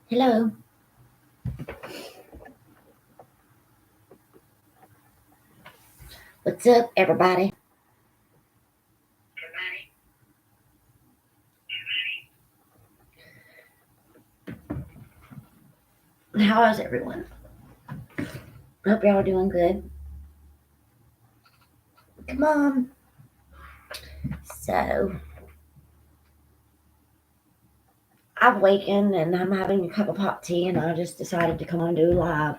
Hello. What's up, everybody? How is everyone? Hope y'all are doing good. Come on. So, I've awakened and I'm having a cup of hot tea, and I just decided to come on and do live.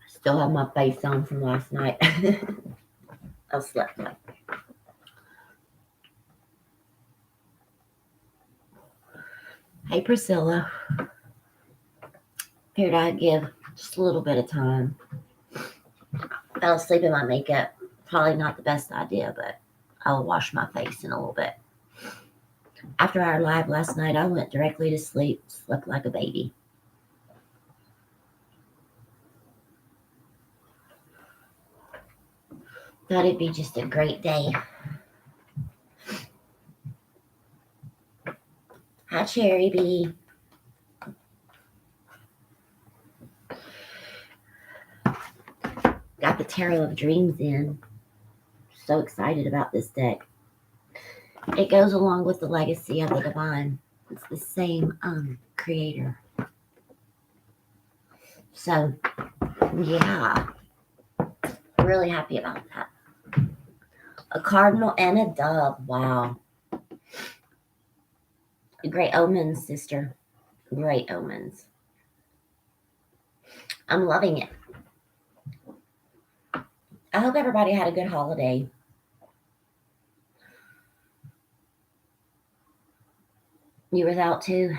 Still have my face on from last night. I slept late. Hey, Priscilla. Figured I'd give just a little bit of time. Fell asleep in my makeup. Probably not the best idea, but I'll wash my face in a little bit. After our live last night, I went directly to sleep, slept like a baby. Thought it'd be just a great day. Hi, Cherry Bee. Got the Tarot of Dreams in. So excited about this deck. It goes along with the Legacy of the Divine. It's the same creator. So, yeah. Really happy about that. A cardinal and a dove. Wow. Great omens, sister. Great omens. I'm loving it. I hope everybody had a good holiday. You was out too?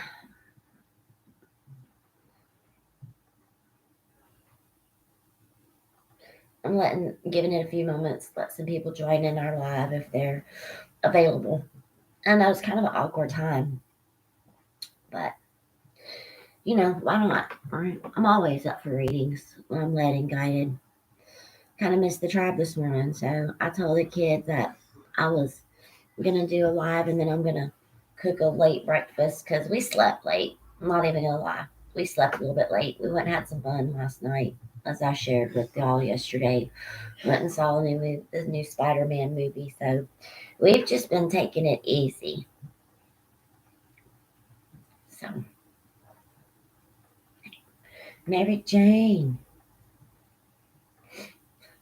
I'm giving it a few moments, let some people join in our live if they're available. I know it's kind of an awkward time, but why not? Right? I'm always up for readings when I'm led and guided. Kind of missed the tribe this morning, so I told the kids that I was gonna do a live, and then I'm gonna cook a late breakfast because we slept late. I'm not even gonna lie, we slept a little bit late. We went and had some fun last night, as I shared with y'all yesterday. Went and saw the new Spider-Man movie, so we've just been taking it easy. So, Mary Jane.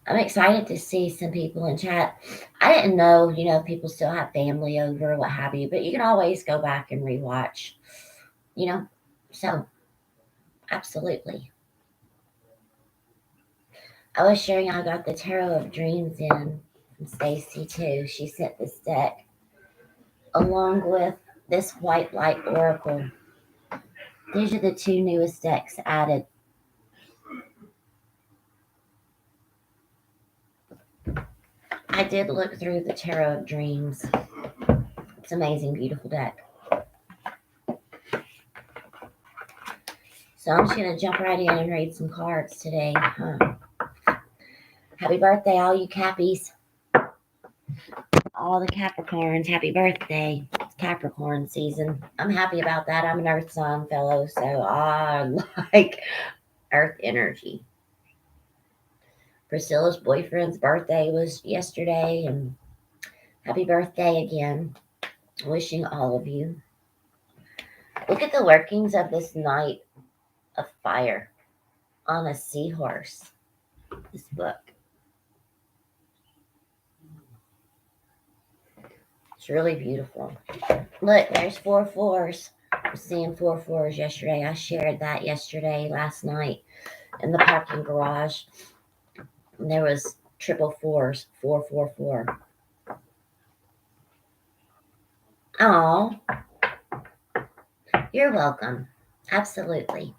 I'm excited to see some people in chat. I didn't know, people still have family over, what have you, but you can always go back and rewatch, So, absolutely. I was sharing I got the Tarot of Dreams in from Stacy too. She sent this deck along with this White Light Oracle. These are the two newest decks added. I did look through the Tarot of Dreams. It's an amazing, beautiful deck. So I'm just going to jump right in and read some cards today. Happy birthday, all you Cappies. All the Capricorns, happy birthday. It's Capricorn season. I'm happy about that. I'm an Earth sign fellow, so I like Earth energy. Priscilla's boyfriend's birthday was yesterday, and happy birthday again. Wishing all of you. Look at the workings of this Knight of Fire on a seahorse. This book. It's really beautiful. Look, there's 4 4s. I was seeing 4 4s yesterday. I shared that last night in the parking garage. And there was triple fours, 4 4 4. Oh, you're welcome. Absolutely.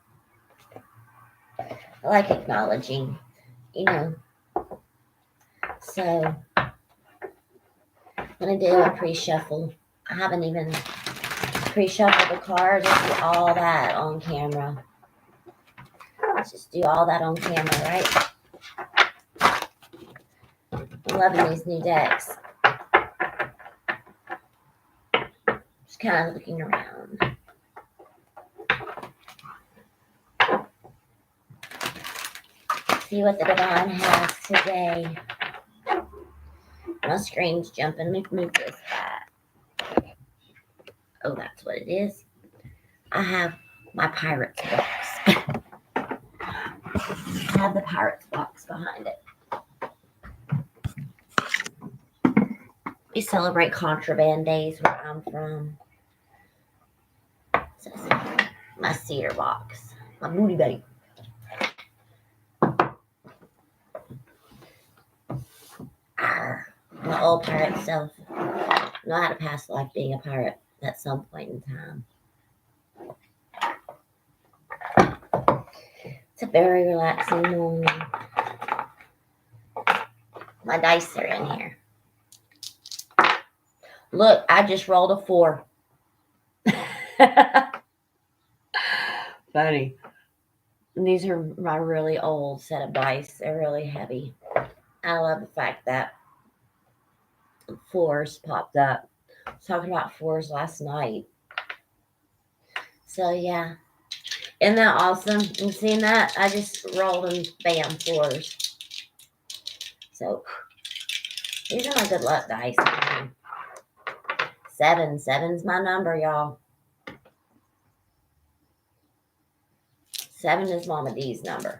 I like acknowledging, So, I'm going to do a pre-shuffle. I haven't even pre-shuffled the cards. Let's do all that on camera. Let's just do all that on camera, right? I'm loving these new decks. kind of looking around. See what the divine has today. My screen's jumping. Let me move this back. Oh, that's what it is. I have my Pirates box. I have the Pirates box behind it. We celebrate contraband days where I'm from. So, my cedar box. My booty buddy. My old pirate self know how to pass life being a pirate at some point in time. It's a very relaxing moment. My dice are in here. Look, I just rolled a 4. Funny. These are my really old set of dice. They're really heavy. I love the fact that 4s popped up. I was talking about 4s last night. So, yeah. Isn't that awesome? And seeing that, I just rolled and bam, 4s. So, these are my good luck dice. 7. 7's my number, y'all. 7 is Mama D's number.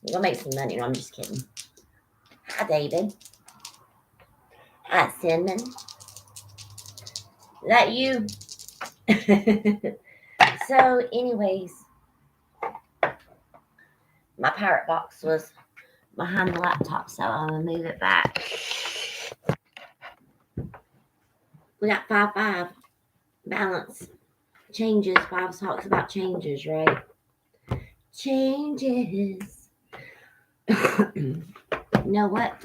We're going to make some money. No, I'm just kidding. Hi, David. Hi, Cinnamon. Is that you? So, anyways, my pirate box was behind the laptop, so I'm going to move it back. We got 5-5. Balance. Changes. 5 talks about changes, right? Changes. You know what?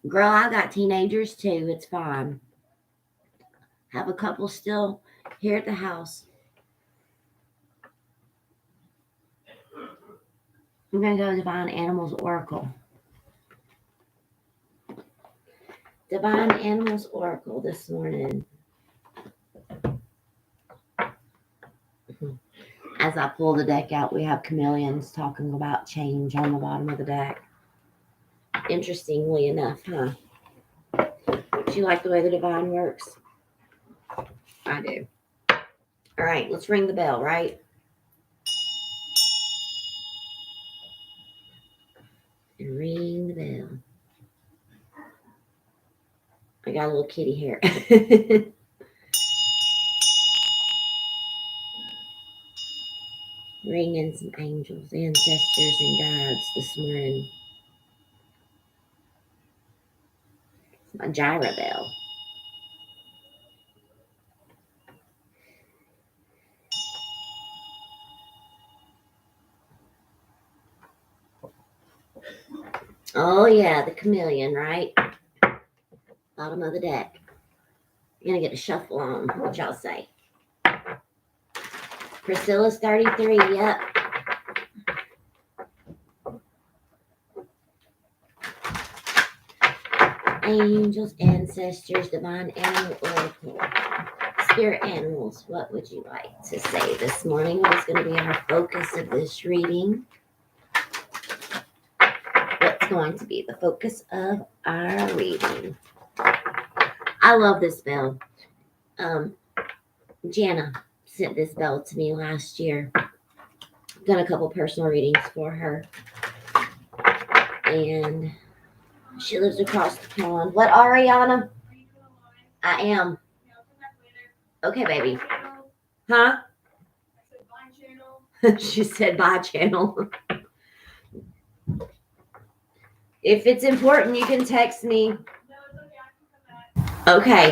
Girl, I got teenagers too. It's fine. Have a couple still here at the house. I'm going to go Divine Animals Oracle. Divine Animals Oracle this morning. As I pull the deck out, we have chameleons talking about change on the bottom of the deck. Interestingly enough, huh? Do you like the way the divine works? I do. All right, let's ring the bell, right? And ring the bell. I got a little kitty here. Ring in some angels, ancestors, and guides this morning. It's my gyra bell. Oh, yeah, the chameleon, right? Bottom of the deck. You're going to get a shuffle on, what y'all say? Priscilla's 33, yep. Angels, ancestors, divine animal oracle. Spirit animals, what would you like to say this morning? What is going to be our focus of this reading? What's going to be the focus of our reading? I love this bell. Jana sent this bell to me last year. Done a couple personal readings for her. And she lives across the pond. What, Ariana? I am. Okay, baby. Huh? She said bye, channel. If it's important, you can text me. Okay.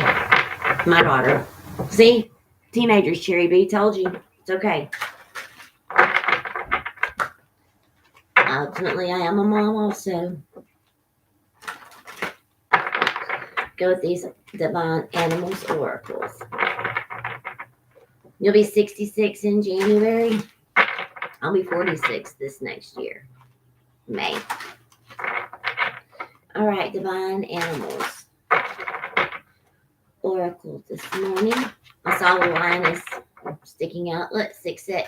My daughter. See? Teenagers, Cherry B. Told you. It's okay. Ultimately, I am a mom also. Go with these divine animals oracles. You'll be 66 in January. I'll be 46 this next year. May. All right, divine animals. Oracle this morning. I saw the line is sticking out. Look, 6-6.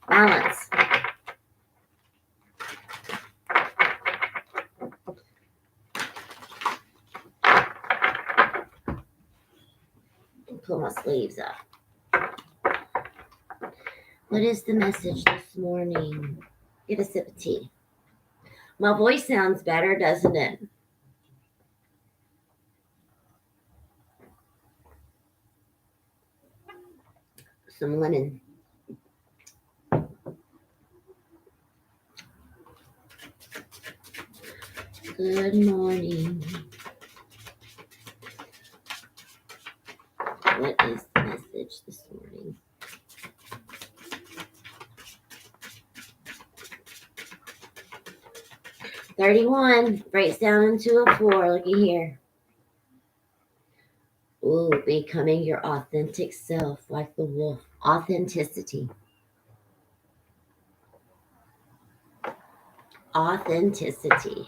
Balance. Pull my sleeves up. What is the message this morning? Get a sip of tea. My voice sounds better, doesn't it? Some lemon. Good morning. What is the message this morning? $31 breaks down into a 4. Looky here. Ooh, becoming your authentic self, like the wolf. Authenticity. Authenticity.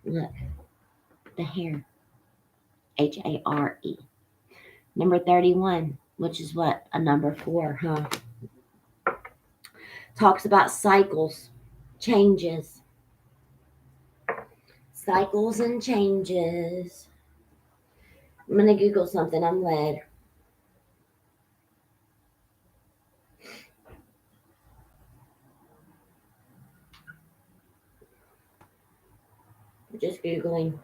Look, the hair. Hare. Number 31, which is what? A number 4, huh? Talks about cycles, changes. Cycles and changes. I'm going to Google something. I'm led. Just Googling.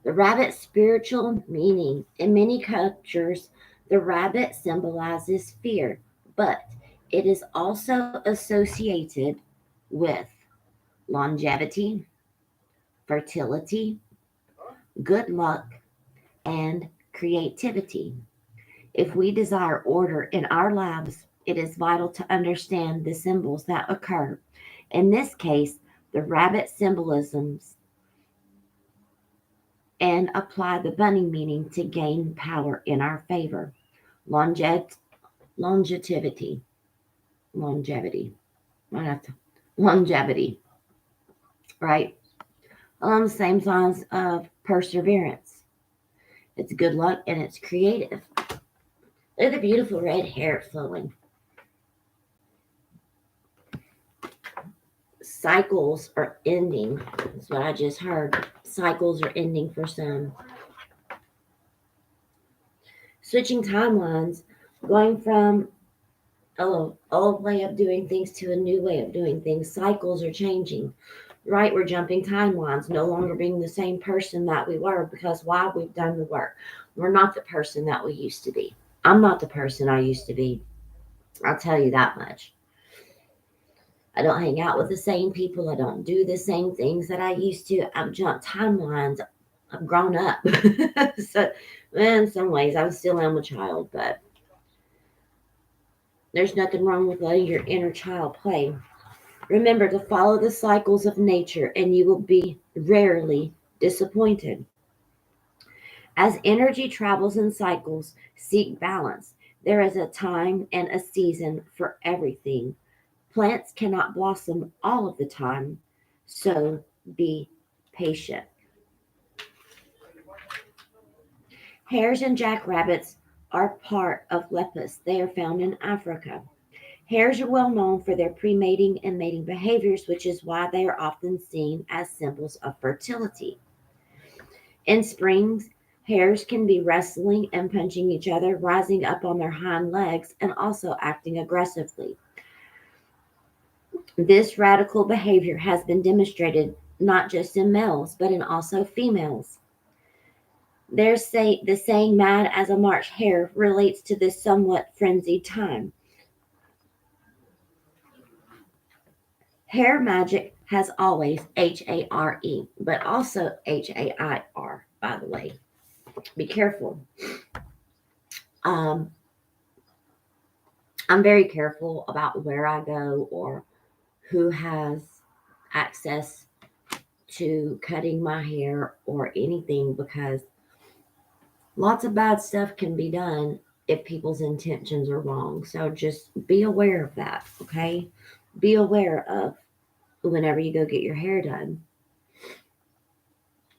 The rabbit's spiritual meaning. In many cultures, the rabbit symbolizes fear, but it is also associated with longevity, fertility, good luck, and creativity. If we desire order in our lives, it is vital to understand the symbols that occur. In this case, the rabbit symbolisms and apply the bunny meaning to gain power in our favor. Longevity. Longevity. I have to. Longevity. Right? Along the same lines of perseverance. It's good luck and it's creative. Look at the beautiful red hair flowing. Cycles are ending. That's what I just heard. Cycles are ending for some. Switching timelines, going from an old way of doing things to a new way of doing things. Cycles are changing. Right? We're jumping timelines, no longer being the same person that we were because why? We've done the work. We're not the person that we used to be. I'm not the person I used to be. I'll tell you that much. I don't hang out with the same people. I don't do the same things that I used to. I've jumped timelines. I've grown up. So, in some ways, I still am a child, but there's nothing wrong with letting your inner child play. Remember to follow the cycles of nature, and you will be rarely disappointed. As energy travels in cycles, seek balance. There is a time and a season for everything. Plants cannot blossom all of the time, so be patient. Hares and jackrabbits are part of lepus. They are found in Africa. Hares are well known for their pre-mating and mating behaviors, which is why they are often seen as symbols of fertility. In springs, hares can be wrestling and punching each other, rising up on their hind legs, and also acting aggressively. This radical behavior has been demonstrated not just in males, but in also females. The saying mad as a March hare relates to this somewhat frenzied time. Hare magic has always Hare, but also Hair, by the way. Be careful. Um, I'm very careful about where I go or who has access to cutting my hair or anything because lots of bad stuff can be done if people's intentions are wrong. So just be aware of that, okay? Be aware of whenever you go get your hair done.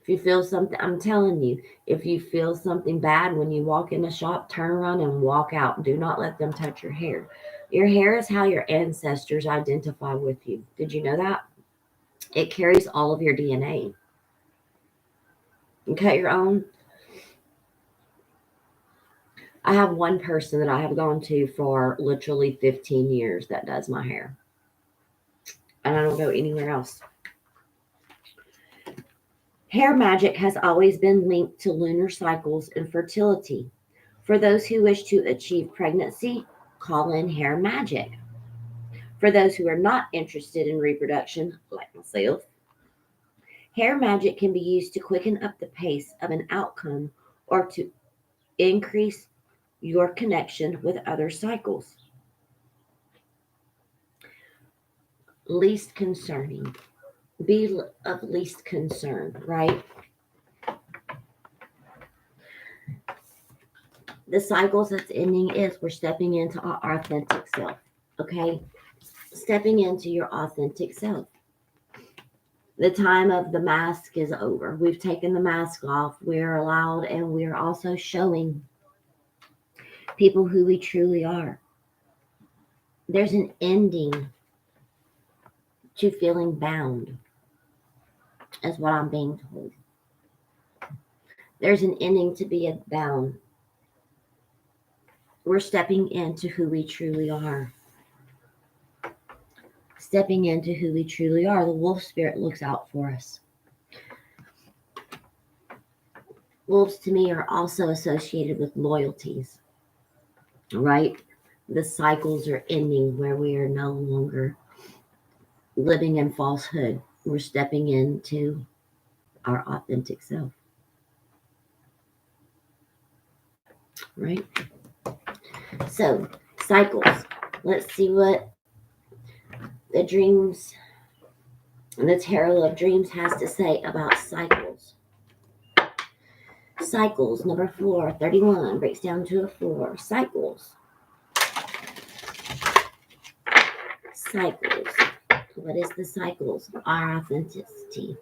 If you feel something, I'm telling you, if you feel something bad when you walk in a shop, turn around and walk out. Do not let them touch your hair. Your hair is how your ancestors identify with you. Did you know that? It carries all of your DNA. You cut your own. I have one person that I have gone to for literally 15 years that does my hair. And I don't go anywhere else. Hair magic has always been linked to lunar cycles and fertility. For those who wish to achieve pregnancy, call in hair magic. For those who are not interested in reproduction, like myself, hair magic can be used to quicken up the pace of an outcome or to increase your connection with other cycles. Least concerning. Be of least concern, right? The cycles that's ending is we're stepping into our authentic self, okay? Stepping into your authentic self. The time of the mask is over. We've taken the mask off. We're allowed, and we're also showing people who we truly are. There's an ending to feeling bound, is what I'm being told. There's an ending to being bound. We're stepping into who we truly are. Stepping into who we truly are. The wolf spirit looks out for us. Wolves to me are also associated with loyalties, right? The cycles are ending where we are no longer living in falsehood. We're stepping into our authentic self, right? So, cycles. Let's see what the dreams, the Tarot of Dreams has to say about cycles. Cycles, number 4, 31, breaks down to a 4. Cycles. Cycles. What is the cycles? Our authenticity.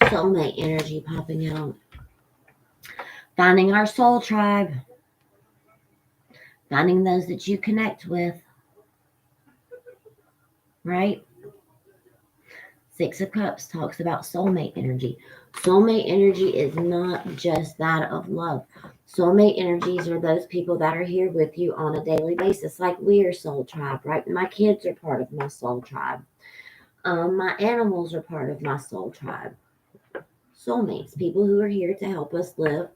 Soulmate energy popping out. Finding our soul tribe. Finding those that you connect with. Right? 6 of Cups talks about soulmate energy. Soulmate energy is not just that of love. Soulmate energies are those people that are here with you on a daily basis, like we are soul tribe, right? My kids are part of my soul tribe. My animals are part of my soul tribe. Soulmates, people who are here to help us live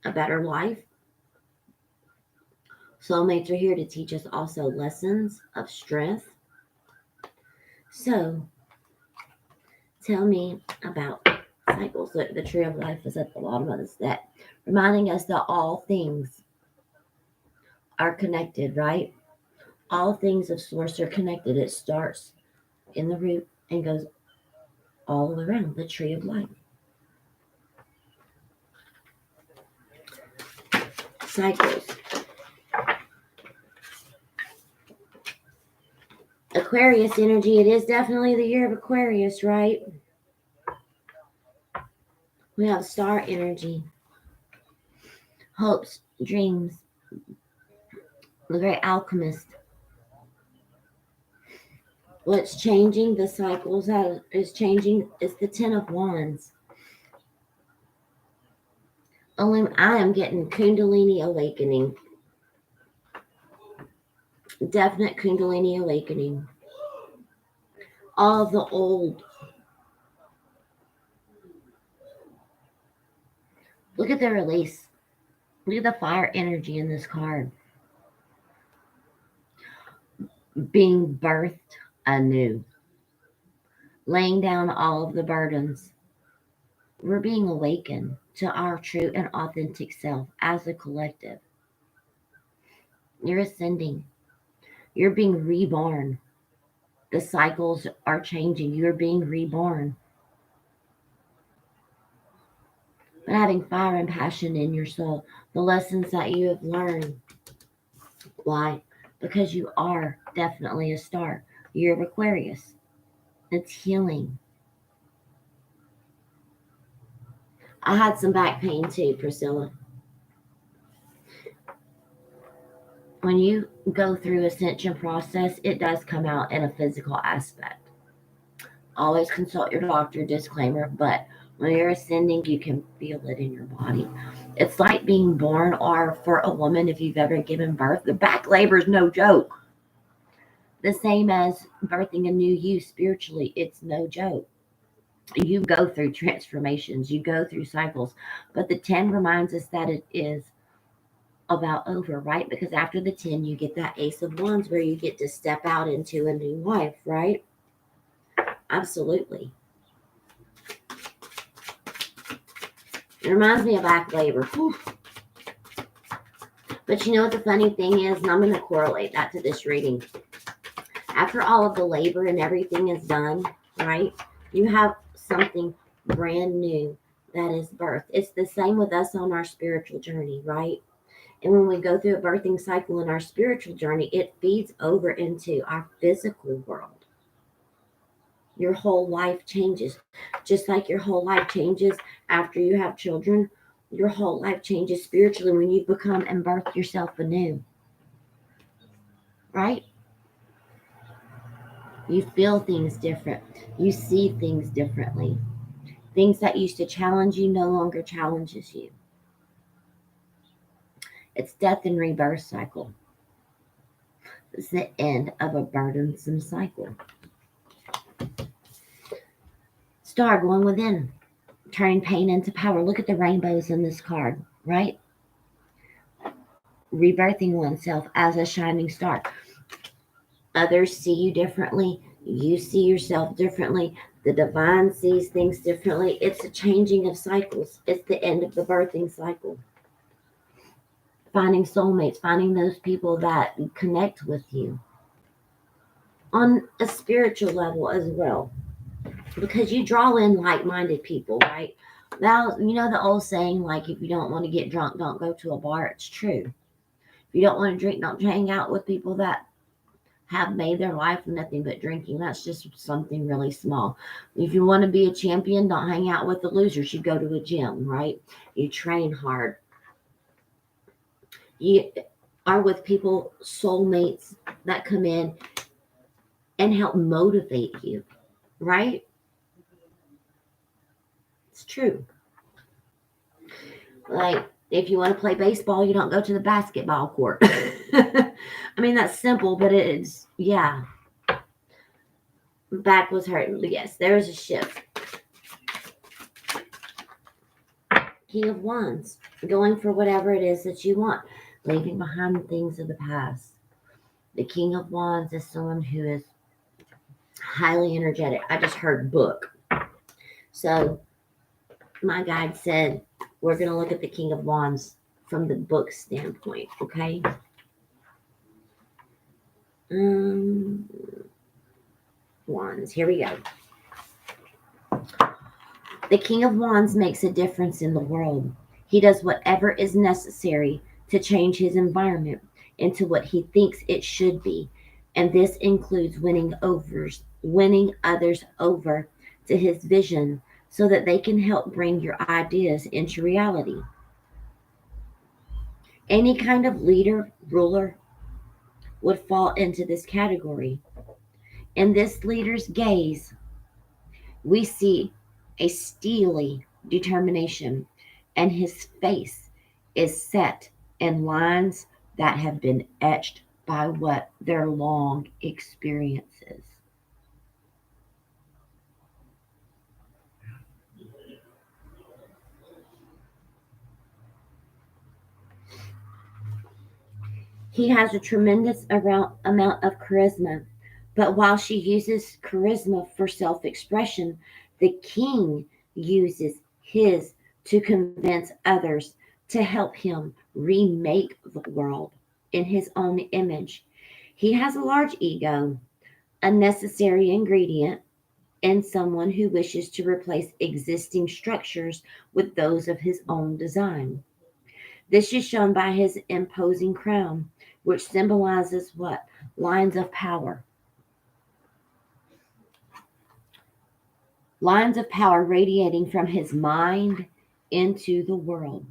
a better life. Soulmates are here to teach us also lessons of strength. So, tell me about cycles. The tree of life is at the bottom of this deck, reminding us that all things are connected, right? All things of source are connected. It starts in the root and goes all around the tree of life. Cycles. Aquarius energy. It is definitely the year of Aquarius, right? We have star energy. Hopes, dreams. The great alchemist. What's changing the cycles that is changing is the 10 of Wands. Only I am getting Kundalini awakening. Definite Kundalini awakening. All of the old. Look at the release. Look at the fire energy in this card. Being birthed anew. Laying down all of the burdens. We're being awakened to our true and authentic self as a collective. You're ascending. You're being reborn. The cycles are changing. You're being reborn. But having fire and passion in your soul, the lessons that you have learned. Why? Because you are definitely a star. You're Aquarius. It's healing. I had some back pain too, Priscilla. When you go through ascension process, it does come out in a physical aspect. Always consult your doctor, disclaimer, but when you're ascending, you can feel it in your body. It's like being born, or for a woman, if you've ever given birth, the back labor is no joke. The same as birthing a new you spiritually, it's no joke. You go through transformations, you go through cycles, but the 10 reminds us that it is about over, right? Because after the 10, you get that Ace of Wands where you get to step out into a new life, right? Absolutely. It reminds me of back labor. Whew. But you know what the funny thing is, and I'm going to correlate that to this reading. After all of the labor and everything is done, right, you have something brand new that is birth. It's the same with us on our spiritual journey, right? And when we go through a birthing cycle in our spiritual journey, it feeds over into our physical world. Your whole life changes. Just like your whole life changes after you have children, your whole life changes spiritually when you become and birth yourself anew. Right? You feel things different. You see things differently. Things that used to challenge you no longer challenges you. It's death and rebirth cycle. It's the end of a burdensome cycle. Star going within, turning pain into power. Look at the rainbows in this card, right? Rebirthing oneself as a shining star. Others see you differently. You see yourself differently. The divine sees things differently. It's a changing of cycles. It's the end of the birthing cycle. Finding soulmates, finding those people that connect with you on a spiritual level as well. Because you draw in like-minded people, right? Now, you know the old saying, like, if you don't want to get drunk, don't go to a bar. It's true. If you don't want to drink, don't hang out with people that have made their life nothing but drinking. That's just something really small. If you want to be a champion, don't hang out with the losers. You go to a gym, right? You train hard. You are with people, soulmates that come in and help motivate you, right? It's true. Like, if you want to play baseball, you don't go to the basketball court. I mean, that's simple, but it's, yeah. Back was hurting. But yes, there is a shift. King of Wands, going for whatever it is that you want, leaving behind the things of the past. The King of Wands is someone who is highly energetic. I just heard book. So my guide said, we're going to look at the King of Wands from the book standpoint, okay? Wands, here we go. The King of Wands makes a difference in the world. He does whatever is necessary to change his environment into what he thinks it should be. And this includes winning others over to his vision so that they can help bring your ideas into reality. Any kind of leader, ruler would fall into this category. In this leader's gaze, we see a steely determination, and his face is set in lines that have been etched by what their long experiences. He has a tremendous amount of charisma, but while she uses charisma for self expression, the king uses his to convince others to help him remake the world in his own image. He has a large ego, a necessary ingredient in someone who wishes to replace existing structures with those of his own design. This is shown by his imposing crown, which symbolizes what? Lines of power. Lines of power radiating from his mind into the world.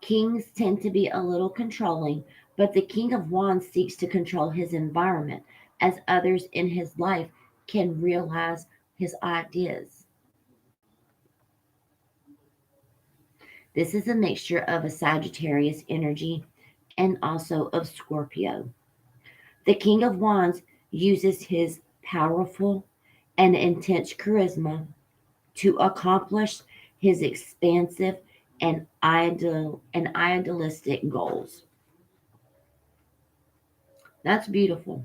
Kings tend to be a little controlling, but the King of Wands seeks to control his environment as others in his life can realize his ideas. This is a mixture of a Sagittarius energy and also of Scorpio. The King of Wands uses his powerful and intense charisma to accomplish his expansive and idealistic goals. That's beautiful.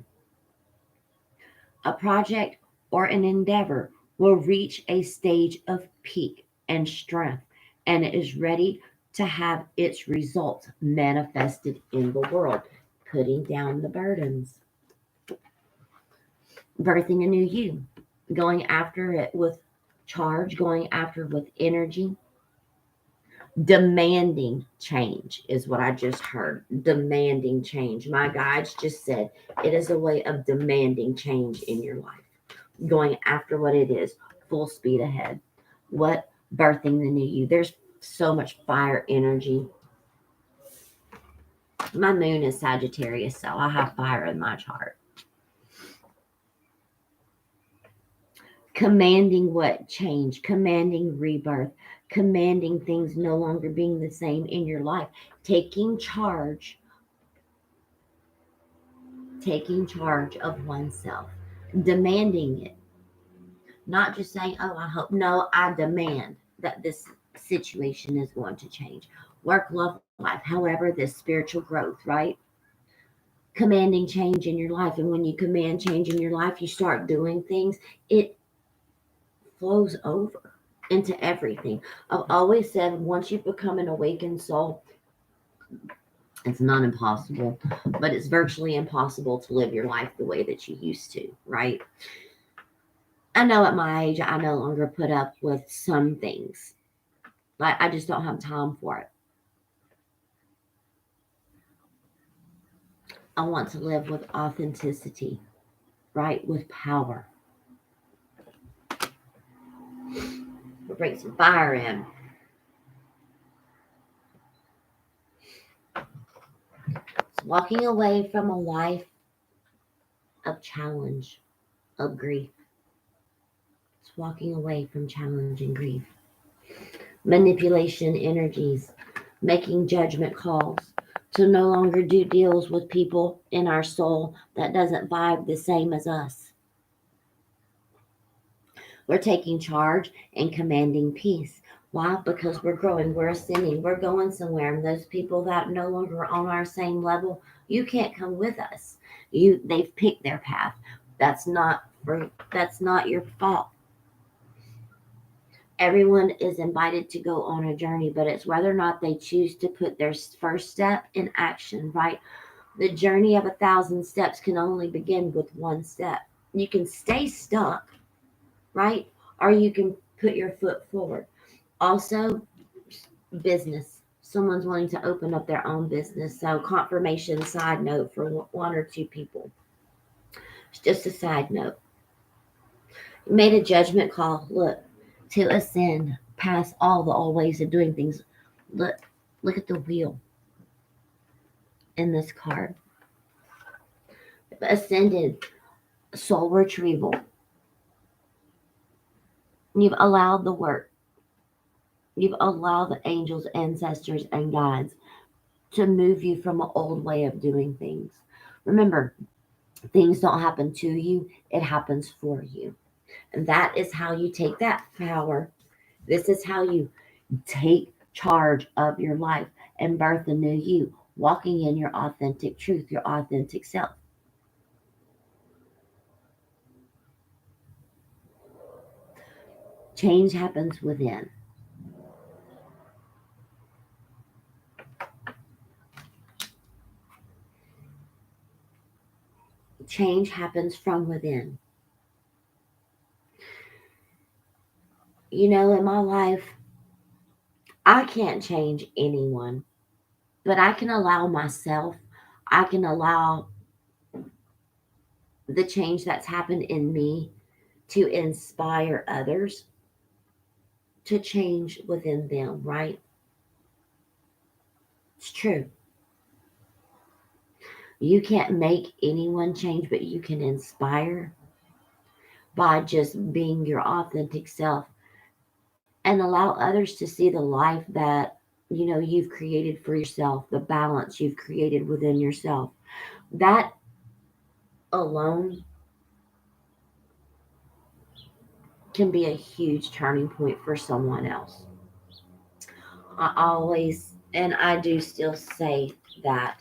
A project or an endeavor will reach a stage of peak and strength and it is ready to have its results manifested in the world, putting down the burdens, birthing a new you, going after it with charge, going after it with energy, demanding change is what I just heard. Demanding change. My guides just said it is a way of demanding change in your life, going after what it is, full speed ahead. What? Birthing the new you. There's so much fire energy. My moon is Sagittarius, so I have fire in my chart. Commanding what? Change, commanding rebirth, commanding things no longer being the same in your life, taking charge of oneself, demanding it, not just saying, oh, I hope. No, I demand that this situation is going to change. Work, love, life, however, this spiritual growth, right? Commanding change in your life. And when you command change in your life, you start doing things, it flows over into everything. I've always said once you've become an awakened soul, it's not impossible, but it's virtually impossible to live your life the way that you used to, right? I know at my age, I no longer put up with some things. Like, I just don't have time for it. I want to live with authenticity, right? With power. We'll bring some fire in. It's walking away from a life of challenge, of grief. It's walking away from challenge and grief. Manipulation energies, making judgment calls, to no longer do deals with people in our soul that doesn't vibe the same as us. We're taking charge and commanding peace. Why? Because we're growing, we're ascending, we're going somewhere, and those people that no longer are on our same level, you can't come with us. They've picked their path. That's not your fault. Everyone is invited to go on a journey, but it's whether or not they choose to put their first step in action, right? The journey of 1,000 steps can only begin with one step. You can stay stuck, right? Or you can put your foot forward. Also, business. Someone's wanting to open up their own business. So, confirmation side note for one or two people. It's just a side note. You made a judgment call. Look, to ascend past all the old ways of doing things. Look, look at the wheel in this card. Ascended, soul retrieval. You've allowed the work. You've allowed the angels, ancestors, and guides to move you from an old way of doing things. Remember, things don't happen to you, it happens for you. And that is how you take that power. This is how you take charge of your life and birth a new you, walking in your authentic truth, your authentic self. Change happens within. Change happens from within. In my life, I can't change anyone, but I can allow myself, I can allow the change that's happened in me to inspire others to change within them, right? It's true. You can't make anyone change, but you can inspire by just being your authentic self and allow others to see the life that you've created for yourself, the balance you've created within yourself. That alone can be a huge turning point for someone else. I always, and I do still say that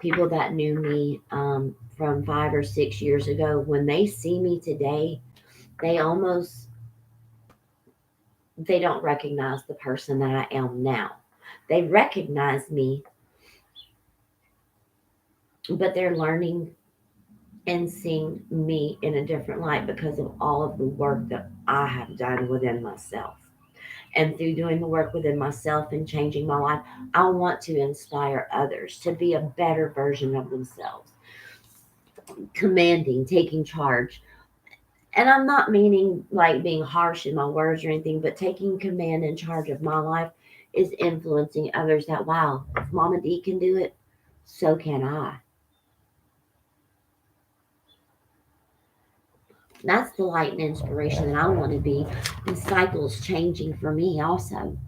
people that knew me from 5 or 6 years ago, when they see me today, they almost they don't recognize the person that I am now. They recognize me, but they're learning and seeing me in a different light because of all of the work that I have done within myself. And through doing the work within myself and changing my life, I want to inspire others to be a better version of themselves, commanding, taking charge. And I'm not meaning like being harsh in my words or anything, but taking command and charge of my life is influencing others that, wow, if Mama D can do it, so can I. That's the light and inspiration that I want to be. And cycles changing for me also.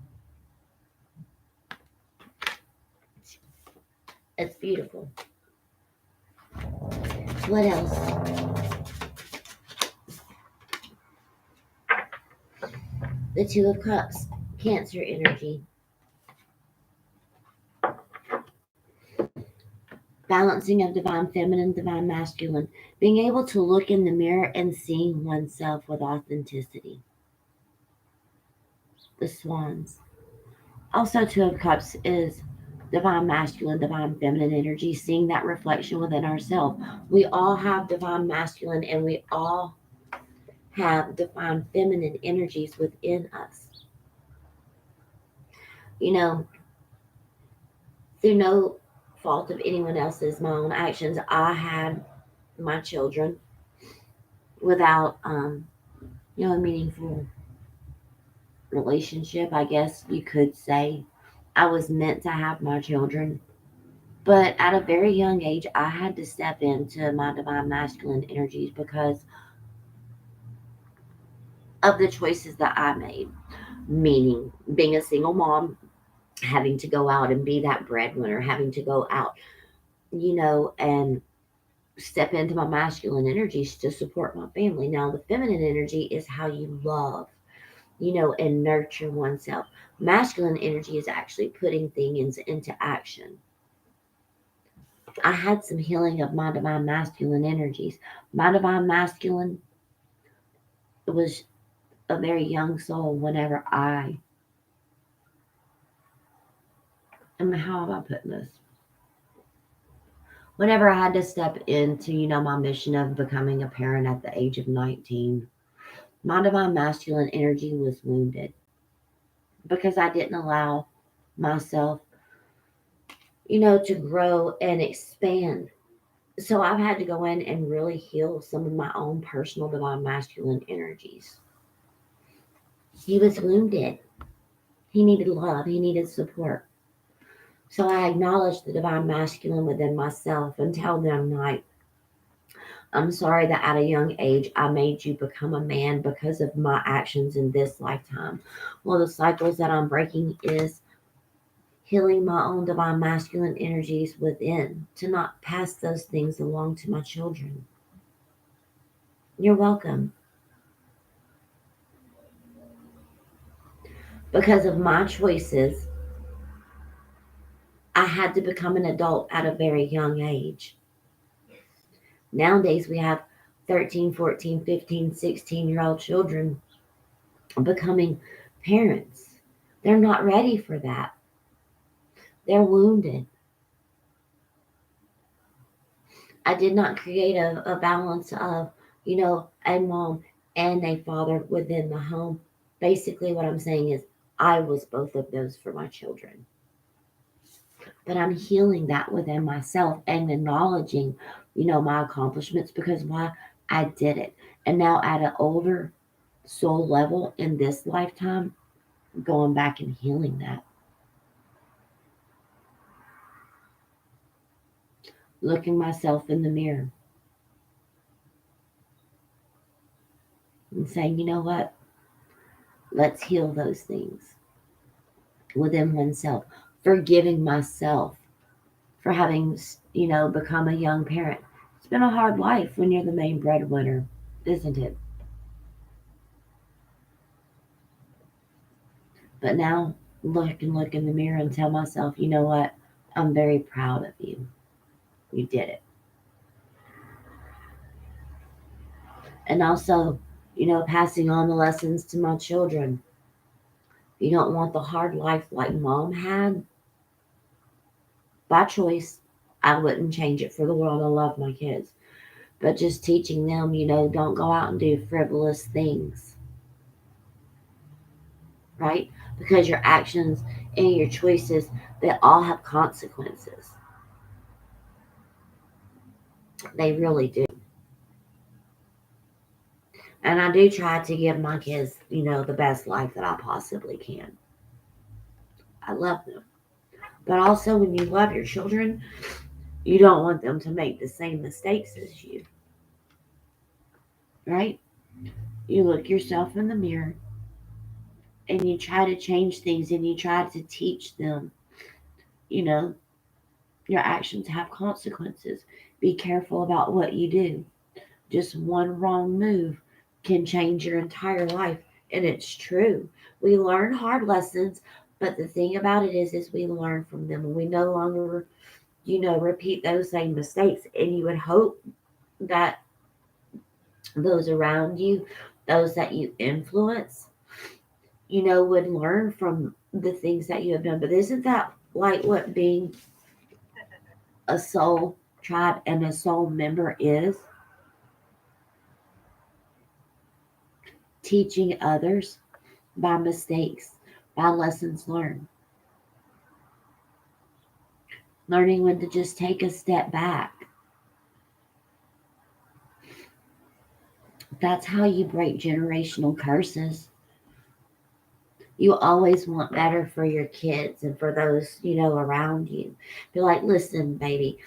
It's beautiful. What else? The Two of Cups, Cancer energy. Balancing of divine feminine, divine masculine. Being able to look in the mirror and seeing oneself with authenticity. The Swans. Also, Two of Cups is divine masculine, divine feminine energy, seeing that reflection within ourselves. We all have divine masculine and we all have divine feminine energies within us. You know, through no fault of anyone else's, my own actions, I had my children without, a meaningful relationship, I guess you could say. I was meant to have my children. But at a very young age, I had to step into my divine masculine energies because of the choices that I made. Meaning, being a single mom, having to go out and be that breadwinner, having to go out, and step into my masculine energies to support my family. Now, the feminine energy is how you love, and nurture oneself. Masculine energy is actually putting things into action. I had some healing of my divine masculine energies. My divine masculine was a very young soul whenever how am I putting this? Whenever I had to step into, my mission of becoming a parent at the age of 19, my divine masculine energy was wounded because I didn't allow myself, to grow and expand. So I've had to go in and really heal some of my own personal divine masculine energies. He was wounded. He needed love. He needed support. So I acknowledge the divine masculine within myself and tell them, like, I'm sorry that at a young age I made you become a man because of my actions in this lifetime. Well, the cycles that I'm breaking is healing my own divine masculine energies within to not pass those things along to my children. You're welcome. Because of my choices, I had to become an adult at a very young age. Nowadays, we have 13, 14, 15, 16-year-old children becoming parents. They're not ready for that. They're wounded. I did not create a balance of, a mom and a father within the home. Basically, what I'm saying is, I was both of those for my children. But I'm healing that within myself and acknowledging, my accomplishments because why I did it. And now at an older soul level in this lifetime, going back and healing that. Looking myself in the mirror and saying, you know what? Let's heal those things within oneself. Forgiving myself for having, become a young parent. It's been a hard life when you're the main breadwinner, isn't it? But now look in the mirror and tell myself, you know what? I'm very proud of you. You did it. And also, passing on the lessons to my children. You don't want the hard life like mom had by choice. I wouldn't change it for the world. I love my kids. But just teaching them, don't go out and do frivolous things, right? Because your actions and your choices, they all have consequences. They really do. And I do try to give my kids, the best life that I possibly can. I love them. But also, when you love your children, you don't want them to make the same mistakes as you, right? You look yourself in the mirror and you try to change things and you try to teach them, you know, your actions have consequences. Be careful about what you do. Just one wrong move can change your entire life. And it's true. We learn hard lessons, but the thing about it is we learn from them and we no longer, repeat those same mistakes. And you would hope that those around you, those that you influence, would learn from the things that you have done. But isn't that like what being a soul tribe and a soul member is? Teaching others by mistakes, by lessons learned, learning when to just take a step back. That's how you break generational curses. You always want better for your kids and for those, around you. Be like, listen, baby,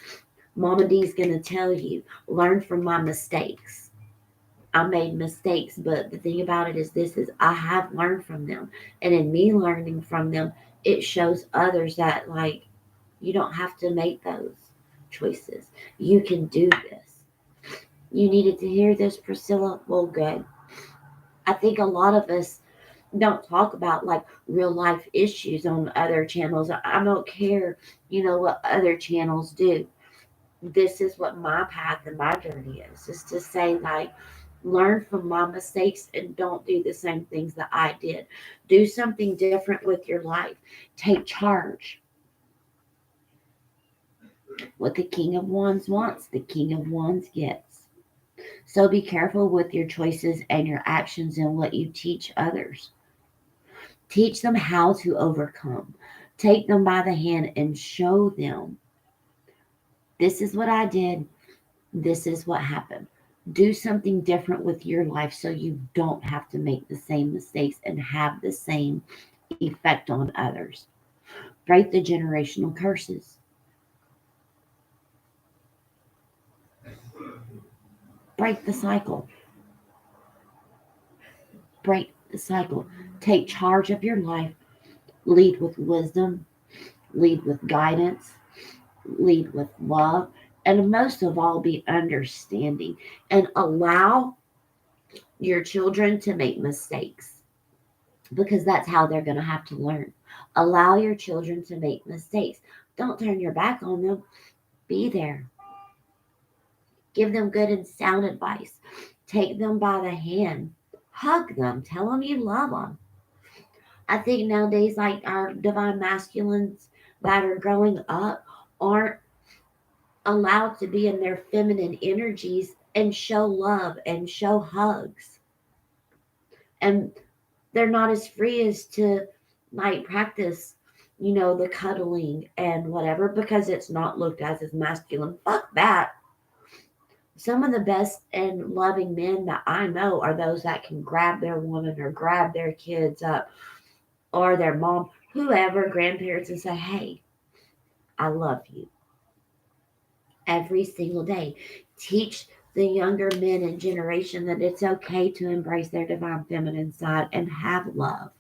Mama D's going to tell you, learn from my mistakes. I made mistakes, but the thing about it is this is I have learned from them. And in me learning from them, it shows others that like you don't have to make those choices. You can do this. You needed to hear this, Priscilla? Well, good. I think a lot of us don't talk about like real life issues on other channels. I don't care, what other channels do. This is what my path and my journey is to say like learn from my mistakes and don't do the same things that I did. Do something different with your life. Take charge. What the king of wands wants, the king of wands gets. So be careful with your choices and your actions and what you teach others. Teach them how to overcome. Take them by the hand and show them this is what I did. This is what happened. Do something different with your life so you don't have to make the same mistakes and have the same effect on others. Break the generational curses. Break the cycle. Break the cycle. Take charge of your life. Lead with wisdom. Lead with guidance. Lead with love. And most of all, be understanding and allow your children to make mistakes because that's how they're going to have to learn. Allow your children to make mistakes. Don't turn your back on them. Be there. Give them good and sound advice. Take them by the hand. Hug them. Tell them you love them. I think nowadays, like our divine masculines that are growing up aren't allowed to be in their feminine energies and show love and show hugs. And they're not as free as to like practice, the cuddling and whatever because it's not looked as masculine. Fuck that. Some of the best and loving men that I know are those that can grab their woman or grab their kids up or their mom, whoever, grandparents, and say, hey, I love you every single day. Teach the younger men and generation that it's okay to embrace their divine feminine side and have love.